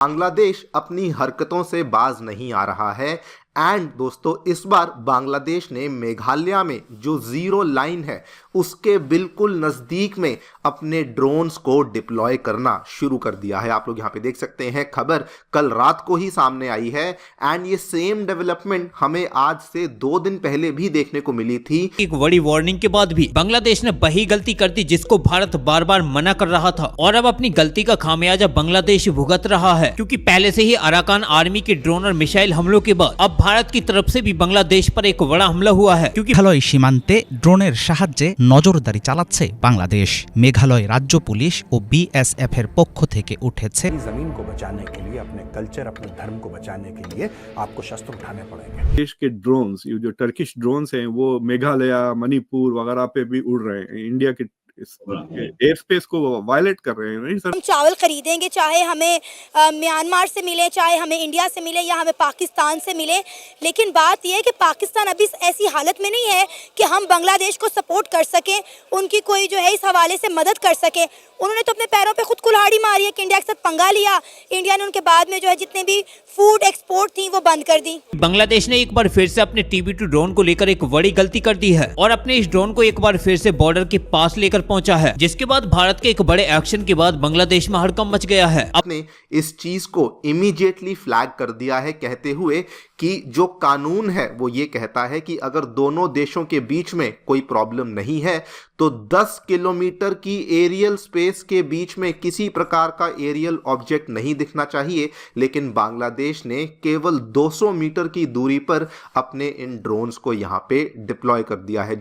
बांग्लादेश अपनी हरकतों से बाज नहीं आ रहा है। एंड दोस्तों, इस बार बांग्लादेश ने मेघालय में जो जीरो लाइन है उसके बिल्कुल नज़दीक में अपने ड्रोन्स को डिप्लॉय करना शुरू कर दिया है। आप लोग यहाँ पे देख सकते हैं, खबर कल रात को ही सामने आई है। एंड ये सेम डेवलपमेंट हमें आज से 2 दिन पहले भी देखने को मिली थी। एक बड़ी वार्निंग के बाद भी बांग्लादेश ने वही गलती कर दी जिसको भारत बार बार मना कर रहा था, और अब अपनी गलती का खामियाजा बांग्लादेश भुगत रहा है, क्योंकि पहले से ही अराकान आर्मी के ड्रोन और मिसाइल हमलों के बाद अब भारत की तरफ से भी बांग्लादेश पर एक बड़ा हमला हुआ है। क्योंकि মেঘালয় সীমান্তে ড্রোনের সাহায্যে নজরদারি চালাচ্ছে বাংলাদেশ। মেঘালয় রাজ্য পুলিশ ও বিএসএফ এর পক্ষ থেকে উঠেছে जमीन को बचाने के लिए, अपने कल्चर, अपने धर्म को बचाने के लिए आपको शस्त्र उठाने पड़ेंगे। देश के ड्रोन्स, ये जो टर्किश ड्रोन्स हैं, वो मेघालय, मणिपुर वगैरह पे भी उड़ रहे हैं। इंडिया के एयर स्पेस को वायलेट कर रहे हैं। नहीं सर, हम चावल खरीदेंगे, चाहे हमें म्यांमार से मिले, चाहे हमें इंडिया से मिले या हमें पाकिस्तान से मिले, लेकिन बात यह है कि पाकिस्तान अभी ऐसी हालत में नहीं है कि हम बांग्लादेश को सपोर्ट कर सकें, उनकी कोई जो है इस हवाले से मदद कर सके। उन्होंने तो अपने पैरों पे खुद कुल्हाड़ी मारी है कि इंडिया के साथ पंगा लिया। इंडिया ने उनके बाद में जो है जितने भी फूड एक्सपोर्ट थी वो बंद कर दी। बांग्लादेश ने एक बार फिर से अपने TB2 ड्रोन को लेकर एक बड़ी गलती कर दी है और अपने इस ड्रोन को एक बार फिर से बॉर्डर के पास लेकर पहुंचा है, जिसके बाद भारत के एक बड़े एक्शन के बाद बांग्लादेश में हड़कंप मच गया है। आपने इस चीज को इमीडिएटली फ्लैग कर दिया है, कहते हुए कि जो कानून है वो ये कहता है कि अगर दोनों देशों के बीच में कोई प्रॉब्लम नहीं है तो 10 किलोमीटर की एरियल स्पेस के बीच में किसी प्रकार का एरियल ऑब्जेक्ट नहीं दिखना चाहिए। लेकिन बांग्लादेश ने केवल 200 मीटर की दूरी पर अपने इन ड्रोन्स को यहाँ पे डिप्लॉय कर दिया है।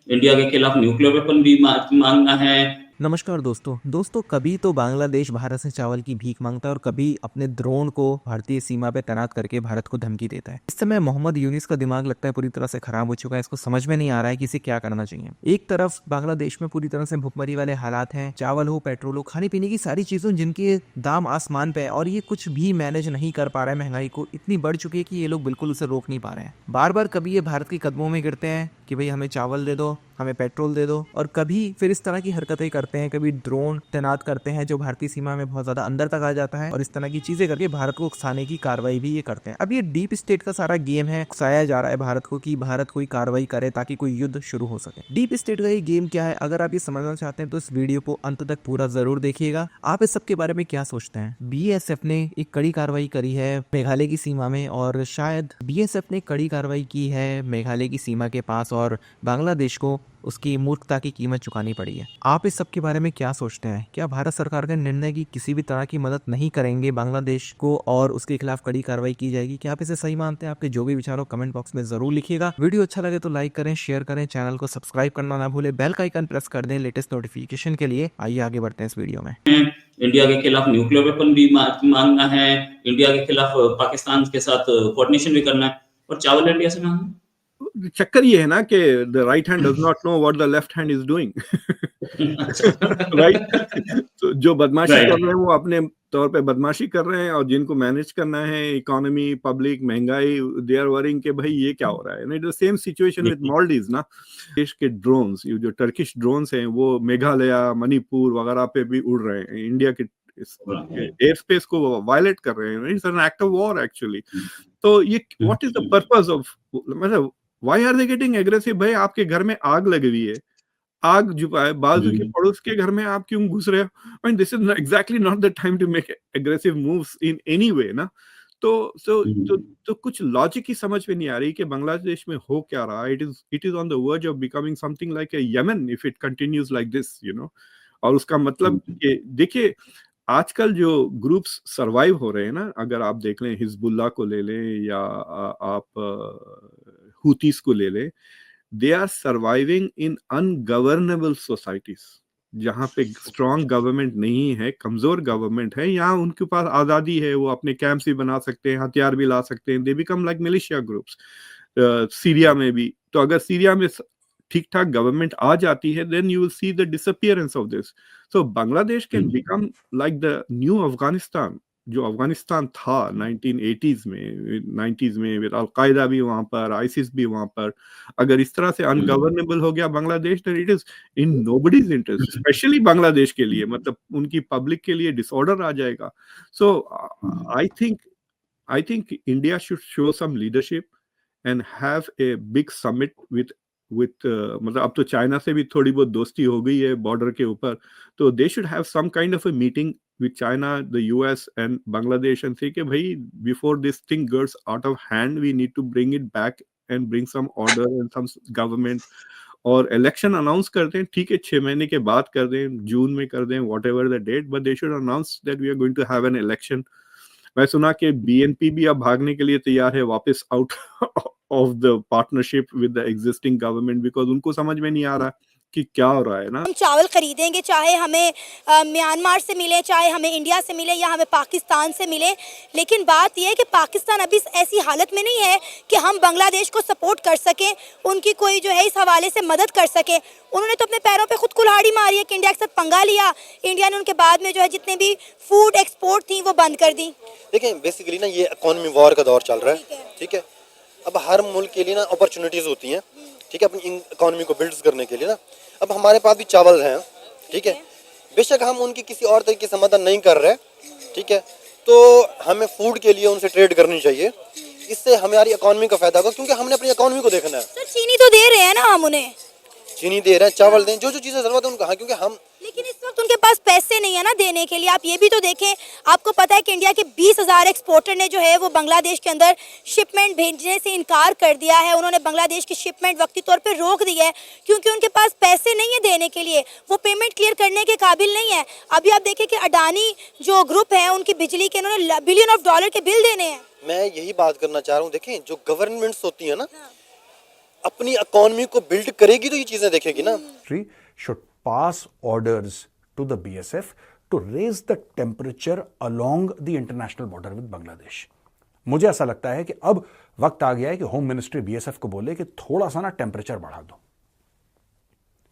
इंडिया के खिलाफ न्यूक्लियर वेपन भी मांगना है। नमस्कार दोस्तों, कभी तो बांग्लादेश भारत से चावल की भीख मांगता है और कभी अपने ड्रोन को भारतीय सीमा पे तैनात करके भारत को धमकी देता है। इस समय मोहम्मद यूनिस का दिमाग लगता है पूरी तरह से खराब हो चुका है। इसको समझ में नहीं आ रहा है कि इसे क्या करना चाहिए। एक तरफ बांग्लादेश में पूरी तरह से भुखमरी वाले हालात हैं, चावल हो, पेट्रोल हो, खाने पीने की सारी चीजों जिनके दाम आसमान पे है, और ये कुछ भी मैनेज नहीं कर पा रहा है। महंगाई को इतनी बढ़ चुकी है कि ये लोग बिल्कुल उसे रोक नहीं पा रहे हैं। बार बार कभी ये भारत के कदमों में गिरते हैं कि भाई हमें चावल दे दो, हमें पेट्रोल दे दो, और कभी फिर इस तरह की हरकतें करते हैं। कभी ड्रोन तैनात करते हैं जो भारतीय सीमा में बहुत ज्यादा अंदर तक आ जाता है, और इस तरह की चीजें करके भारत को उकसाने की कार्रवाई भी ये करते हैं। अब ये डीप स्टेट का सारा गेम है, उकसाया जा रहा है भारत को कि भारत कोई कार्रवाई करे ताकि कोई युद्ध शुरू हो सके। डीप स्टेट का ये गेम क्या है, अगर आप ये समझना चाहते हैं तो इस वीडियो को अंत तक पूरा जरूर देखिएगा। आप इस सब के बारे में क्या सोचते हैं? BSF ने एक कड़ी कार्रवाई करी है मेघालय की सीमा में, और शायद BSF ने कड़ी कार्रवाई की है मेघालय की सीमा के पास, और बांग्लादेश को उसकी मूर्खता की कीमत चुकानी पड़ी है। आप इस सब के बारे में क्या सोचते हैं? क्या भारत सरकार के निर्णय की किसी भी तरह की मदद नहीं करेंगे बांग्लादेश को और उसके खिलाफ कड़ी कार्रवाई की जाएगी? क्या आप इसे सही मानते हैं? आपके जो भी विचार हो कमेंट बॉक्स में जरूर लिखिएगा। वीडियो अच्छा लगे तो लाइक करें, शेयर करें, चैनल को सब्सक्राइब करना ना भूले, बेल का आइकन प्रेस कर दें लेटेस्ट नोटिफिकेशन के लिए। आइए आगे बढ़ते हैं इस वीडियो में। इंडिया के खिलाफ न्यूक्लियर वेपन भी मांगना है, इंडिया के खिलाफ पाकिस्तान के साथ कोऑर्डिनेशन भी करना है, और चावल इंडिया से मांगना है। चक्कर ये है ना कि the right hand does not know what the left hand is doing, right? तो जो बदमाशी कर रहे हैं वो अपने तौर पे बदमाशी कर रहे हैं, और जिनको मैनेज करना है इकोनॉमी, पब्लिक, महंगाई, दे आर वरिंग के भाई ये क्या हो रहा है। The same situation with Maldives ना। देश के ड्रोन्स, ये जो टर्किश ड्रोन्स हैं, वो मेघालय, मणिपुर वगैरह पे भी उड़ रहे हैं। इंडिया के एयर स्पेस को वायलेट कर रहे हैं। It's an act of war actually. तो ये what is the purpose of, मतलब why are they getting aggressive? भाई आपके घर में आग लगी हुई है, आग जुपाए बाजू के पड़ोस के घर में आप क्यों घुस रहे हो? I mean this is exactly not the time to make aggressive moves in any way ना। तो कुछ लॉजिक ही समझ में नहीं आ रही कि बांग्लादेश में हो क्या रहा है। It is on the verge of becoming something like a Yemen if it continues like this, you know. और उसका मतलब कि देखिए आजकल जो ग्रुप्स सरवाइव हो रहे हैं ना, अगर आप देख लें हिजबुल्लाह को ले लें या आप हुतीस को ले लें, they are surviving in ungovernable societies, जहाँ पे स्ट्रॉन्ग गवर्नमेंट नहीं है, कमजोर गवर्नमेंट है। यहाँ उनके पास आज़ादी है, वो अपने कैंप्स भी बना सकते हैं, हथियार भी ला सकते हैं। They become like militia groups. Syria में भी, तो अगर सीरिया में ठीक ठाक गवर्नमेंट आ जाती है, then you will see the disappearance of this. So Bangladesh can become like the new Afghanistan, जो अफगानिस्तान था 1980s में 90s में, विद अलकायदा भी वहां पर, आईसिस भी वहां पर, अगर इस तरह से अनगवर्नेबल हो गया बांग्लादेश, तो it is in nobody's interest, specially Bangladesh के लिए, मतलब उनकी पब्लिक के लिए डिसऑर्डर आ जाएगा. So I think India should show some leadership and have a big summit with मतलब अब तो चाइना से भी थोड़ी बहुत दोस्ती हो गई है बॉर्डर के ऊपर, तो they should have some kind of a meeting with China, the US and Bangladesh and say कि भाई before this thing gets out of hand, we need to bring it back and bring some order and some government, और election announce करते हैं, ठीक है 6 महीने के बाद कर दें, जून में कर दें, whatever the date, but they should announce that we are going to have an election. मैं सुना कि BNP भी अब भागने के लिए तैयार है वापस out of the partnership with the existing government, because उनको समझ में नहीं आ रहा कि क्या हो रहा है ना. हम चावल खरीदेंगे, चाहे हमें म्यांमार से मिले, चाहे हमें इंडिया से मिले या हमें पाकिस्तान से मिले, लेकिन बात यह है कि पाकिस्तान अभी ऐसी हालत में नहीं है कि हम बांग्लादेश को सपोर्ट कर सकें, उनकी कोई जो है इस हवाले से मदद कर सके. उन्होंने तो अपने पैरों पे खुद कुल्हाड़ी मारी है कि इंडिया के साथ पंगा लिया, इंडिया ने उनके बाद में जो है जितने भी फूड एक्सपोर्ट थी वो बंद कर दी. देखिए बेसिकली ना ये इकोनॉमी वॉर का दौर चल रहा है, ठीक है. अब हर मुल्क के लिए ना अपॉर्चुनिटीज होती हैं, ठीक है, अपनी इकोनॉमी को बिल्ड करने के लिए ना. अब हमारे पास भी चावल हैं, ठीक है, बेशक हम उनकी किसी और तरीके से मदद नहीं कर रहे, ठीक है, तो हमें फूड के लिए उनसे ट्रेड करनी चाहिए, इससे हमारी इकोनॉमी का फायदा होगा, क्योंकि हमने अपनी इकोनॉमी को देखना है. तो चीनी तो दे रहे हैं ना हम उन्हें, चीनी दे रहे हैं, चावल दें, जो जो चीज़ें ज़रूरत है उनको, हाँ, क्योंकि हम, लेकिन इस वक्त उनके पास पैसे नहीं है ना देने के लिए. आप ये भी तो देखें, आपको पता है कि इंडिया के 20,000 एक्सपोर्टर ने जो है वो बांग्लादेश के अंदर शिपमेंट भेजने से इनकार कर दिया है. उन्होंने बांग्लादेश की शिपमेंट वक्ती तौर पे रोक दी है क्योंकि उनके पास पैसे नहीं है देने के लिए, वो पेमेंट क्लियर करने के काबिल नहीं है. अभी आप देखें कि अडानी जो ग्रुप है उनकी बिजली के उन्होंने $billion के बिल देने हैं. मैं यही बात करना चाह रहा हूँ. देखें जो गवर्नमेंट्स होती है ना, अपनी इकोनॉमी को बिल्ड करेगी तो ये चीजें देखेगी ना. should pass orders to the BSF to raise the temperature along the international border with Bangladesh. मुझे ऐसा लगता है कि अब वक्त आ गया है कि होम मिनिस्ट्री BSF को बोले कि थोड़ा सा ना टेम्परेचर बढ़ा दो.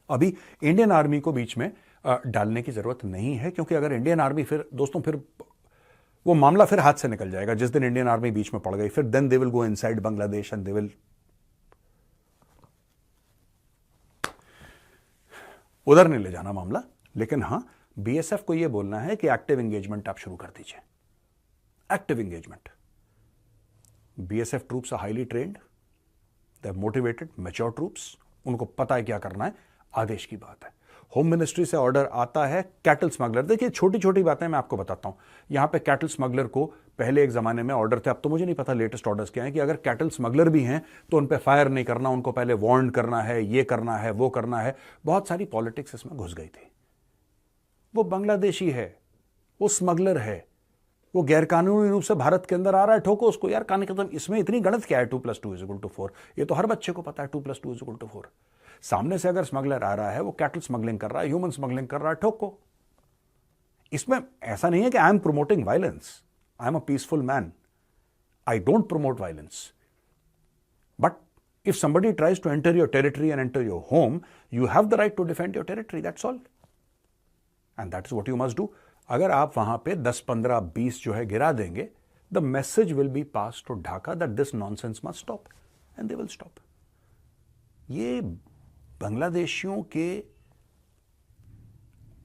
अभी इंडियन आर्मी को बीच में डालने की जरूरत नहीं है, क्योंकि अगर इंडियन आर्मी फिर दोस्तों फिर वो मामला फिर हाथ से निकल जाएगा. जिस दिन इंडियन आर्मी बीच में पड़ गई फिर then they will go inside Bangladesh and they will, उधर नहीं ले जाना मामला. लेकिन हां, BSF को यह बोलना है कि एक्टिव एंगेजमेंट आप शुरू कर दीजिए. Active engagement. BSF troops are highly trained, they are motivated, mature troops, उनको पता है क्या करना है. आदेश की बात है. होम मिनिस्ट्री से ऑर्डर आता है कैटल स्मगलर. देखिए छोटी छोटी बातें मैं आपको बताता हूं. यहां पे कैटल स्मगलर को पहले एक जमाने में ऑर्डर थे, अब तो मुझे नहीं पता लेटेस्ट ऑर्डर्स क्या है, कि अगर कैटल स्मगलर भी हैं तो उन पे फायर नहीं करना, उनको पहले वार्न करना है, ये करना है, वो करना है. बहुत सारी पॉलिटिक्स इसमें घुस गई थी. वो बांग्लादेशी है, वो स्मगलर है, वो गैरकानूनी रूप से भारत के अंदर आ रहा है, ठोको उसको यार. कान खत्म. इसमें इतनी गणित क्या है 2+2=4? ये तो हर बच्चे को पता है 2+2=4. सामने से अगर स्मगलर आ रहा है, वो कैटल स्मगलिंग कर रहा है, ह्यूमन स्मगलिंग कर रहा है, ठोको. इसमें ऐसा नहीं है कि I am promoting violence. I am a peaceful man, I don't promote violence. But if somebody tries to enter your territory and enter your home, you have the right to defend your territory, that's all. And that is what you must do. अगर आप वहां पे 10, 15, 20 जो है गिरा देंगे, the message will be passed to Dhaka that this nonsense must stop, and they will stop. ये बांग्लादेशियों के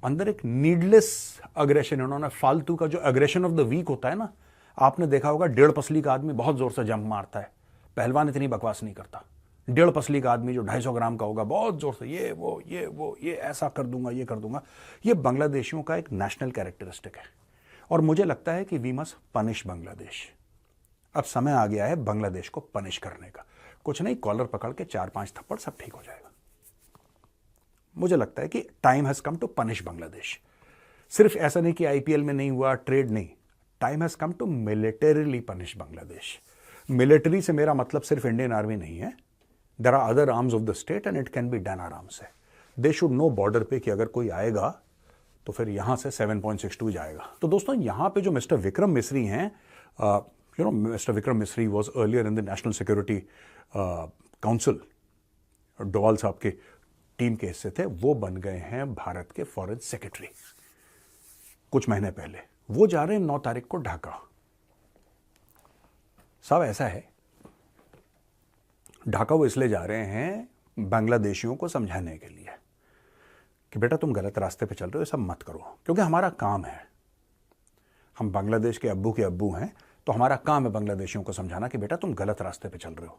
अंदर एक नीडलेस अग्रेशन, उन्होंने फालतू का जो अग्रेशन ऑफ द वीक होता है ना, आपने देखा होगा 1.5 पसली का आदमी बहुत जोर से जंप मारता है, पहलवान इतनी बकवास नहीं करता. 1.5 पसली का आदमी जो 250 ग्राम का होगा बहुत जोर से ये ऐसा कर दूंगा, ये कर दूंगा. ये बांग्लादेशियों का एक नेशनल कैरेक्टरिस्टिक है, और मुझे लगता है कि वी मस्ट पनिश बांग्लादेश. अब समय आ गया है बांग्लादेश को पनिश करने का. कुछ नहीं, कॉलर पकड़ के 4-5 थप्पड़, सब ठीक हो जाएगा. मुझे लगता है कि time has come to punish Bangladesh. सिर्फ ऐसा नहीं कि IPL में नहीं हुआ, ट्रेड नहीं, time has come to militarily punish Bangladesh. Military से मेरा मतलब सिर्फ इंडियन आर्मी नहीं है. There are other arms of the state and it can be done आराम से. दे शुड नो बॉर्डर पे कि अगर कोई आएगा तो फिर यहां से 7.62 जाएगा. तो दोस्तों यहां पे जो मिस्टर विक्रम मिस्री हैं, mister Vikram Misri was earlier in the national security council, Doval साहब के टीम के हिस्से थे, वो बन गए हैं भारत के फॉरेन सेक्रेटरी कुछ महीने पहले. वो जा रहे हैं 9 तारीख को ढाका। सब ऐसा है, ढाका वो इसलिए जा रहे हैं बांग्लादेशियों को समझाने के लिए कि बेटा तुम गलत रास्ते पे चल रहे हो, ये सब मत करो, क्योंकि हमारा काम है, हम बांग्लादेश के अब्बू हैं, तो हमारा काम है बांग्लादेशियों को समझाना कि बेटा तुम गलत रास्ते पे चल रहे हो।